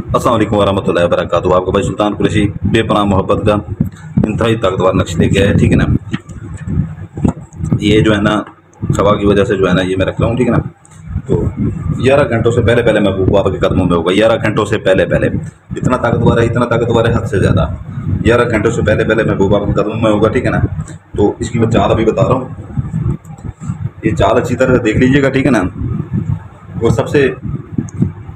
अस्सलाम वालेकुम वरहमतुल्लाहि वबरकातुहू। आपका भाई सुल्तान कुरैशी बेपनाह मोहब्बत का इंतहाई ताकतवर नक्श लेके आया, ठीक है ना। ये जो है ना हवा की वजह से जो है ना ये मैं रख रहा हूँ, ठीक है ना। तो 11 घंटों से पहले पहले महबूब बाबा के कदमों में होगा। 11 घंटों से पहले पहले इतना ताकतवर है, इतना ताकतवर है हद से ज़्यादा। 11 घंटों से पहले पहले महबूब बाबा के कदमों में होगा, ठीक है ना। तो इसकी मैं चाल अभी बता रहा हूँ। ये चाल अच्छी तरह से देख लीजिएगा, ठीक है ना। वो सबसे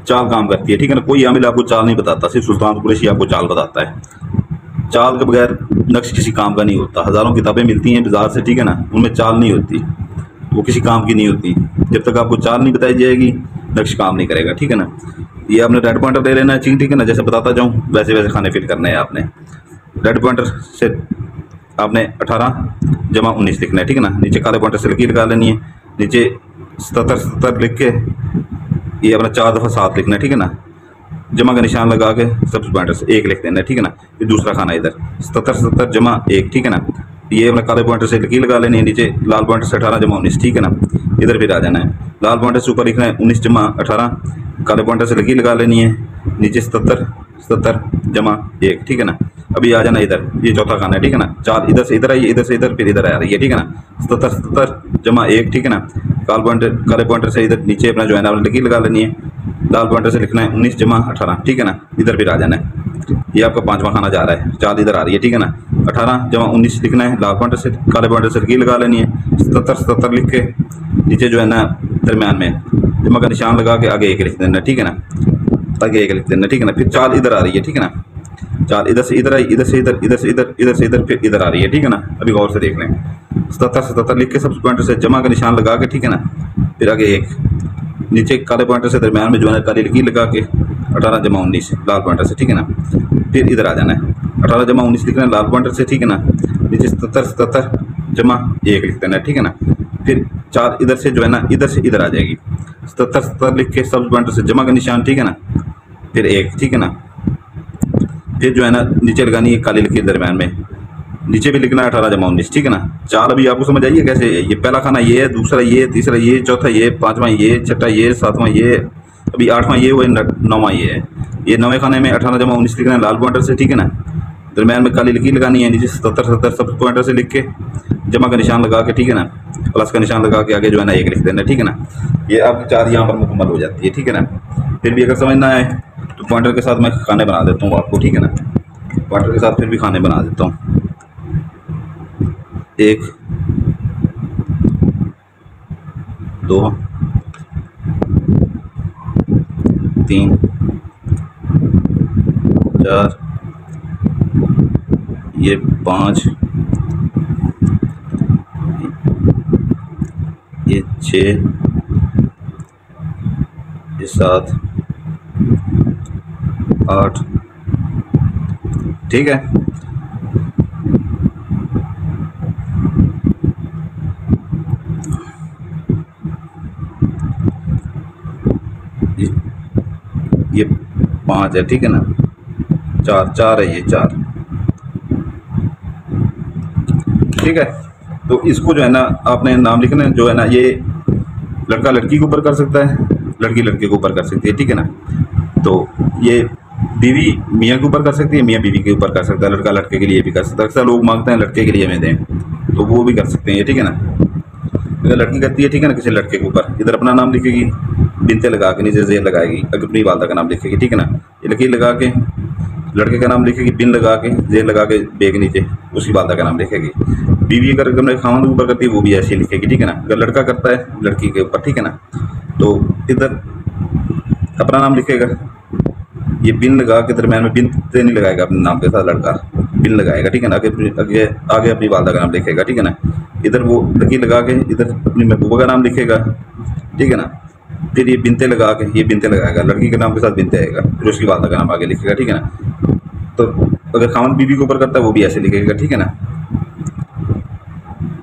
चाल काम करती है, ठीक है ना। कोई आमिल आपको चाल नहीं बताता, सिर्फ सुल्तान कुरैशी आपको चाल बताता है। चाल के बगैर नक्श किसी काम का नहीं होता। हज़ारों किताबें मिलती हैं बाजार से, ठीक है ना, उनमें चाल नहीं होती, वो किसी काम की नहीं होती। जब तक आपको चाल नहीं बताई जाएगी नक्श काम नहीं करेगा, ठीक है ना। ये आपने रेड पॉइंटर ले लेना है, ठीक है ना। जैसे बताता जाऊँ वैसे वैसे खाने फिल करने हैं आपने। रेड पॉइंटर से आपने 18 जमा 19 लिखना है, ठीक है ना। नीचे काले पॉइंटर से लकीर लगा लेनी है, नीचे 77 लिख के ये अपना 4 दफ़ा 7 लिखना है, ठीक है ना। जमा का निशान लगा के सब पॉइंटर से 1 लिख देना है, ठीक है ना। फिर दूसरा खाना इधर 77 जमा 1, ठीक है ना। ये अपना काले पॉइंटर से लकीर लगा लेनी है, नीचे लाल पॉइंटर से 18 जमा 19, ठीक है ना। इधर फिर आ जाना है, लाल पॉइंटर से ऊपर लिखना है 19 जमा 18, काले पॉइंटर से लकीर लगा लेनी है, नीचे 77 जमा 1, ठीक है ना। अभी आ जाना इधर, ये चौथा खाना है, ठीक है ना। चाल इधर से इधर आई, इधर से इधर, फिर इधर आ रही है, ठीक है ना। 77 जमा 1, ठीक है ना। काले पॉइंटर से इधर नीचे अपना जो है ना लकीर लगा लेनी है, लाल पॉइंटर से लिखना है 19 जमा 18, ठीक है ना। इधर फिर आ जाना है, ये आपका 5वां खाना जा रहा है। चाल इधर आ रही है, ठीक है ना। 18 जमा 19 लिखना है, लाल पॉइंटर से काले पॉइंटर से लकीर लगा लेनी है, 77 लिख के नीचे जो है ना दरमियान में जमा का निशान लगा के आगे 1 लिख देना, ठीक है ना। आगे 1 लिख देना, ठीक है ना। फिर चाल इधर आ रही है, ठीक है ना। चाल इधर से इधर आई, इधर से इधर, इधर से इधर, इधर से इधर, फिर इधर आ रही है, ठीक है ना। अभी गौर से देख लें, 77 लिख के सब पॉइंटर से जमा का निशान लगा के, ठीक है ना। फिर आगे 1 नीचे काले पॉइंटर से दरमियान में जो है काली लकीर लगा के 18 जमा 19 लाल पॉइंटर से, ठीक है ना। फिर इधर आ जाना है, 18 जमा 19 लिखना है लाल पॉइंटर से, ठीक है ना। नीचे 77 जमा 1 लिख देना है, ठीक है ना। फिर चाल इधर से जो है ना इधर से इधर आ जाएगी, 77 लिख के सब पॉइंटर से जमा का निशान, ठीक है ना। फिर 1, ठीक है ना। फिर जो है ना नीचे लगानी है काली लकीर दरमियान में, नीचे भी लिखना है 18 जमा 19, ठीक है ना। चाल अभी आपको समझ आइए कैसे। ये पहला खाना ये है, दूसरा ये, तीसरा ये, चौथा ये, 5वां ये, छठा ये, 7वां ये, अभी 8वां ये हुआ, 9वां ये है। ये 9वें खाने में 18 जमा 19 लिखना है लाल पॉइंटर से, ठीक है ना। दरमियान में काली लकीर लगानी है, नीचे 77 सब पॉइंटर से लिख के जमा का निशान लगा के, ठीक है ना। प्लस का निशान लगा के आगे जो है ना 1 लिख देना, ठीक है ना। ये आपकी चाल यहाँ पर मुकम्मल हो जाती है, ठीक है ना। फिर भी अगर समझना है तो पॉइंटर के साथ मैं खाने बना देता हूँ आपको, ठीक है ना। पॉइंटर के साथ फिर भी खाने बना देता हूँ। 1 2 3 4 ये 5 ये 6 ये 7 8, ठीक है। ये 5 है, ठीक है ना। 4 है, ये 4, ठीक है। तो इसको जो है ना आपने नाम लिखना है, जो है ना ये लड़का लड़की के ऊपर कर सकता है, लड़की लड़के के ऊपर कर सकती है, ठीक है ना। तो ये बीवी मियाँ के ऊपर कर सकती है, मियाँ बीवी के ऊपर कर सकता है, लड़का लड़के के लिए भी कर सकता है। अक्सर लोग मांगते हैं लड़के के लिए हमें दें, तो वो भी कर सकते हैं, ठीक है ना। अगर लड़की करती है, ठीक है ना, किसी लड़के के ऊपर इधर अपना नाम लिखेगी, बिनते लगा के नीचे जेर लगाएगी, अगर अपनी वालदा का नाम लिखेगी, ठीक है ना। ये लकीर लगा के लड़के का नाम लिखेगी, बिन लगा के जेर लगा के बेग नीचे उसकी वालदा का नाम लिखेगी। बीवी अगर अपने खामन के ऊपर करती है वो भी ऐसे लिखेगी, ठीक है ना। अगर लड़का करता है लड़की के ऊपर, ठीक है ना, तो इधर अपना नाम लिखेगा, ये बिन लगा के दरम्यान में बिनते नहीं लगाएगा अपने नाम के साथ, लड़का बिन लगाएगा, ठीक है ना। आगे अपनी वालदा का नाम लिखेगा, ठीक है ना। इधर वो लकीर लगा के इधर अपनी महबूबा का नाम लिखेगा, ठीक है ना। फिर ये बिनते लगा के ये बिनते लगाएगा, लड़की के नाम के साथ बिनते आएगा, फिर उसकी वालदा का नाम आगे लिखेगा, ठीक है ना। तो अगर खामन बीवी के ऊपर करता है वो भी ऐसे लिखेगा, ठीक है ना।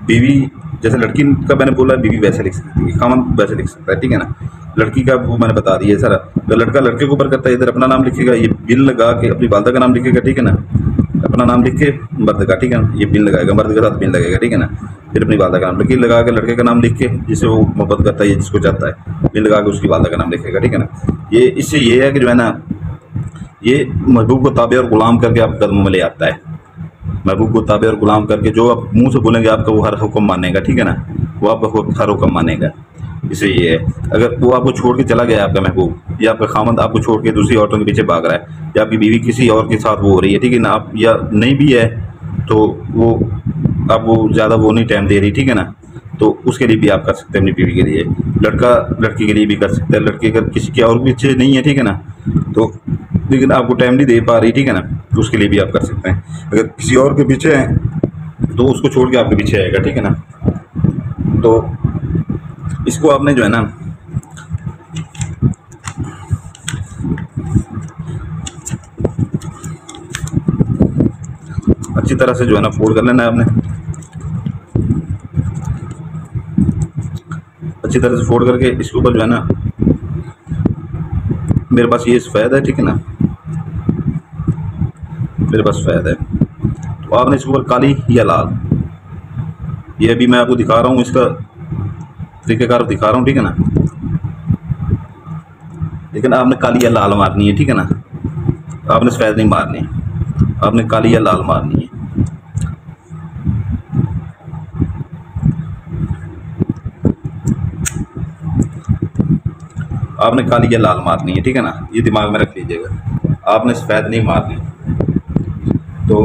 बीवी जैसे लड़की का मैंने बोला, बीवी वैसे लिख सकती है, खामन वैसे लिख सकता है, ठीक है ना। लड़की का वो मैंने बता दिया सारा। अगर लड़का लड़के के ऊपर करता है इधर अपना नाम लिखेगा, ये बिन लगा के अपनी वालदा का नाम लिखेगा, ठीक है ना। अपना नाम लिख के मर्द का, ठीक है ना, ये बिन लगाएगा, मर्द के साथ बिन लगेगा, ठीक है ना। फिर अपनी वालदा का नाम लकीर लगा के लड़के का नाम लिख के जिसे वो मोहब्बत करता है, जिसको चाहता है, बिन लगा के उसकी वालदा का नाम लिखेगा, ठीक है ना। ये इससे ये है कि जो है ना ये महबूब को ताबे और गुलाम करके आपके कदमों में ले आता है। महबूब को ताबे और गुलाम करके जो आप मुंह से बोलेंगे आपका वो हर हुक्म मानेगा, ठीक है ना, वो आपका हर हुक्म मानेगा। इसलिए ये है, अगर वो आपको छोड़ के चला गया आपका महबूब, या आपका खामद आपको छोड़ के दूसरी औरतों के पीछे भाग रहा है, या आपकी बीवी किसी और के साथ वो हो रही है, ठीक है ना, आप या नहीं भी है तो वो आपको ज़्यादा वो नहीं टाइम दे रही, ठीक है ना, तो उसके लिए भी आप कर सकते हैं अपनी बीवी के लिए। लड़का लड़की के लिए भी कर सकता है, लड़की अगर किसी के और पीछे नहीं है, ठीक है ना, तो लेकिन आपको टाइम नहीं दे पा रही, ठीक है ना, तो उसके लिए भी आप कर सकते हैं। अगर किसी और के पीछे हैं तो उसको छोड़ के आपके पीछे आएगा, ठीक है ना। तो इसको आपने जो है ना अच्छी तरह से जो है ना फोल्ड कर लेना है आपने, अच्छी तरह से फोल्ड करके इसके ऊपर जो है ना, मेरे पास ये सफ़ेद है, ठीक है ना, मेरे पास सफ़ेद है, तो आपने इसके ऊपर काली या लाल, ये अभी मैं आपको दिखा रहा हूँ, इसका तरीक़ेकार दिखा रहा हूँ, ठीक है ना, लेकिन आपने काली या लाल मारनी है, ठीक है ना, आपने सफ़ेद नहीं मारनी, आपने काली या लाल मारनी है। आपने काली या लाल मारनी है, ठीक है ना, ये दिमाग में रख लीजिएगा, आपने सफ़ेद नहीं मारनी। तो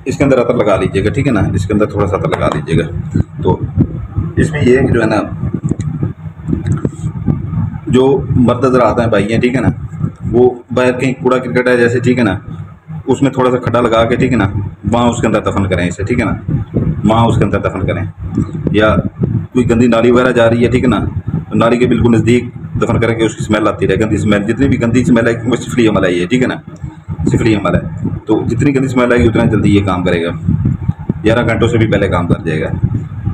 इसके अंदर अतर लगा लीजिएगा, ठीक है ना, इसके अंदर थोड़ा सा अतर लगा लीजिएगा। तो इसमें ये है कि जो है ना, जो मर्द हज़रात हैं भाई हैं, ठीक है ना, वो बाहर कहीं कूड़ा क्रिकेट है जैसे, ठीक है ना, उसमें थोड़ा सा खड्डा लगा के, ठीक है ना, वहाँ उसके अंदर दफन करें इसे, ठीक है ना, वहाँ उसके अंदर दफन करें। या कोई गंदी नाली वगैरह जा रही है, ठीक है ना, तो नाली के बिल्कुल नज़दीक दफन करके उसकी स्मेल आती रहे, गंदी स्मेल, जितनी भी गंदी स्मेल है वो सिफली अमल है ये, ठीक है ना, सिफली अमल है। तो जितनी गंदी स्मेल आएगी उतना जल्दी ये काम करेगा, 11 घंटों से भी पहले काम कर जाएगा।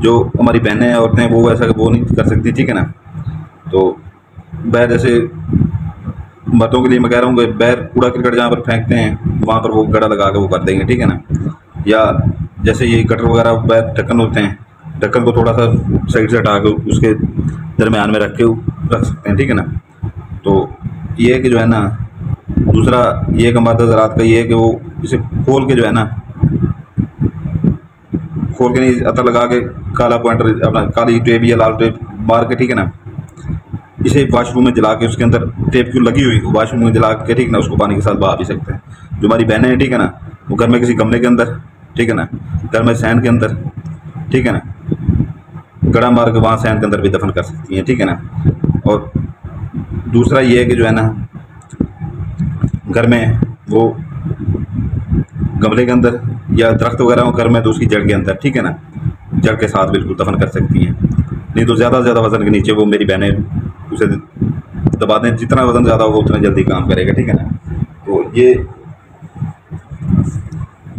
जो हमारी बहनें हैं, औरतें, वो ऐसा वो नहीं कर सकती, ठीक है ना। तो बैर जैसे मर्दों के लिए मैं कह रहा हूँ कि बैर कूड़ा क्रिकेट जहाँ पर फेंकते हैं वहाँ पर वो गड़ा लगा के वो कर देंगे, ठीक है ना। या जैसे ये गटर वगैरह बैर ढक्कन होते हैं, ढक्कन को थोड़ा सा साइड से हटा के उसके दरमियान में रख सकते हैं, ठीक है ना। तो ये है कि जो है ना, दूसरा ये मर्द हज़रात का ये है कि वो इसे खोल के जो है ना, खोल के नहीं, अतर लगा के काला पॉइंटर अपना काली टेप या लाल टेप मार के, ठीक है ना, इसे वाशरूम में जला के उसके अंदर टेप क्यों लगी हुई वाशरूम में जला के, ठीक है ना, उसको पानी के साथ बहा भी सकते हैं। जो हमारी बहनें हैं, ठीक है ना, वो घर में किसी गमले के अंदर, ठीक है ना, घर में सैन के अंदर, ठीक है ना, गड़ा मार के वहाँ सैन के अंदर भी दफन कर सकती हैं, ठीक है ना। और दूसरा ये है कि जो है ना, घर में वो गमले के अंदर या दरख्त वगैरह हो घर में तो उसकी जड़ के अंदर, ठीक है ना, जड़ के साथ बिल्कुल दफन कर सकती हैं। नहीं तो ज़्यादा से ज़्यादा वज़न के नीचे वो मेरी बहनें उसे दबा दें, जितना वज़न ज़्यादा होगा उतना जल्दी काम करेगा, ठीक है ना। तो ये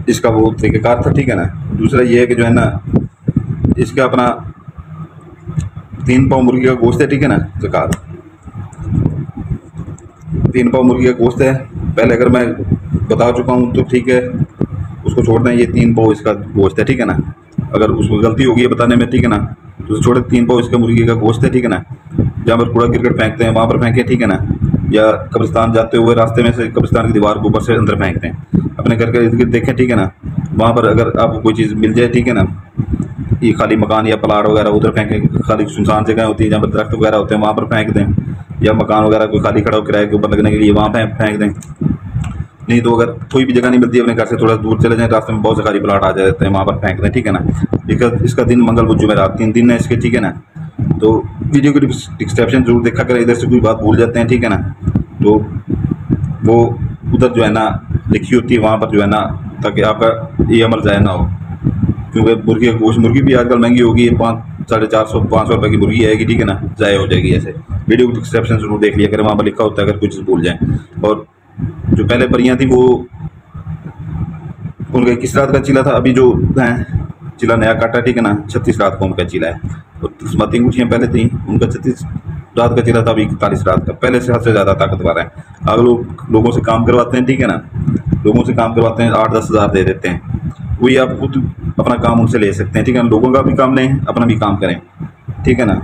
इसका वो तरीक़ेकार था, ठीक है ना। दूसरा ये है कि जो है ना, इसका अपना 3 पाव मुर्गी का गोश्त है, ठीक है ना, ज़कात 3 पाव मुर्गी का गोश्त है। पहले अगर मैं बता चुका हूँ तो ठीक है, उसको छोड़ दें, ये 3 पाव इसका गोश्त है, ठीक है ना। अगर उसको गलती होगी है बताने में, ठीक है ना, तो छोड़े 3 पाव इसका मुर्गी का गोश्त है, ठीक है ना। जहाँ पर कूड़ा क्रिकेट फेंकते हैं वहाँ पर फेंकें, ठीक है ना, या कब्रिस्तान जाते हुए रास्ते में से कब्रिस्तान की दीवार के ऊपर से अंदर फेंकते हैं, अपने घर के इर्द गिर्द देखें, ठीक है ना। वहाँ पर अगर आपको कोई चीज़ मिल जाए, ठीक है ना, ये खाली मकान या प्लाट वगैरह उधर फेंकें, खाली सुनसान जगह होती है जहाँ पर दरख्त वगैरह होते हैं वहाँ पर फेंक दें, या मकान वगैरह कोई खाली खड़ा हो किराए के ऊपर लगने के लिए वहाँ फेंक दें। नहीं तो अगर कोई भी जगह नहीं मिलती अपने घर से थोड़ा दूर चले जाएं, रास्ते में बहुत से खाली प्लाट आ जाते हैं, वहाँ पर फेंक दें, ठीक है ना। इसका दिन मंगल बुध जुमेरात 3 दिन है इसके, ठीक है ना। तो वीडियो की डिस्क्रिप्शन जरूर देखा करें, इधर से कोई बात भूल जाते हैं, ठीक है ना, तो वो उधर जो है ना लिखी होती है वहाँ पर जो है ना, ताकि आपका ये अमल ज़ाया ना हो। क्योंकि मुर्गी का गोश्त, मुर्गी भी आजकल महंगी होगी, 450-500 रुपये की मुर्गी आएगी, ठीक है ना, ज़ाया हो जाएगी। ऐसे वीडियो की डिस्क्रिप्शन जरूर देख लिया करें, वहाँ पर लिखा होता है अगर कुछ भूल जाए। और जो पहले परियां थी वो उनका 21 रात का चिला था, अभी जो है चिला नया काटा, ठीक है ना, 36 रात का उनका चिला है। और किस्मती अंगूठियाँ पहले थी, उनका 36 रात का चिला था, अभी 41 रात का। पहले से हद से ज़्यादा ताकतवर है। अगर लोगों से काम करवाते हैं, ठीक है ना, लोगों से काम करवाते हैं, 8-10 हज़ार दे देते हैं, वही आप खुद अपना काम उनसे ले सकते हैं, ठीक है ना। लोगों का भी काम लें, अपना भी काम करें, ठीक है ना।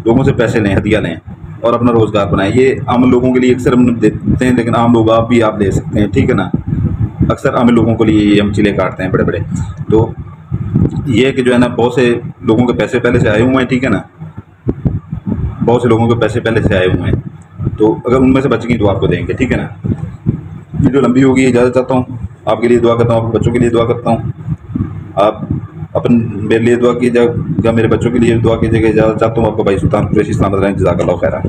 लोगों से पैसे लें, हदिया लें, और अपना रोज़गार बनाएं। ये आम लोगों के लिए अक्सर हम देते हैं, लेकिन आम लोग आप भी आप ले सकते हैं, ठीक है ना। अक्सर आम लोगों के लिए ये हम चिले काटते हैं बड़े बड़े। तो ये है कि जो है ना, बहुत से लोगों के पैसे पहले से आए हुए हैं, ठीक है ना, बहुत से लोगों के पैसे पहले से आए हुए हैं। तो अगर उनमें से बच गई तो आपको देंगे, ठीक है ना। वीडियो लंबी होगी, इजाज़त चाहता हूँ। आपके लिए दुआ करता हूँ, आपके बच्चों के लिए दुआ करता हूँ। आप अपन मेरे लिए दुआ कीजिएगा, मेरे बच्चों के लिए दुआ कीजिएगा। इजाज़त चाहता हूँ। आपको भाई सुल्तान कुरैशी, सलामत रहें। जज़ाकल्लाह खैरा।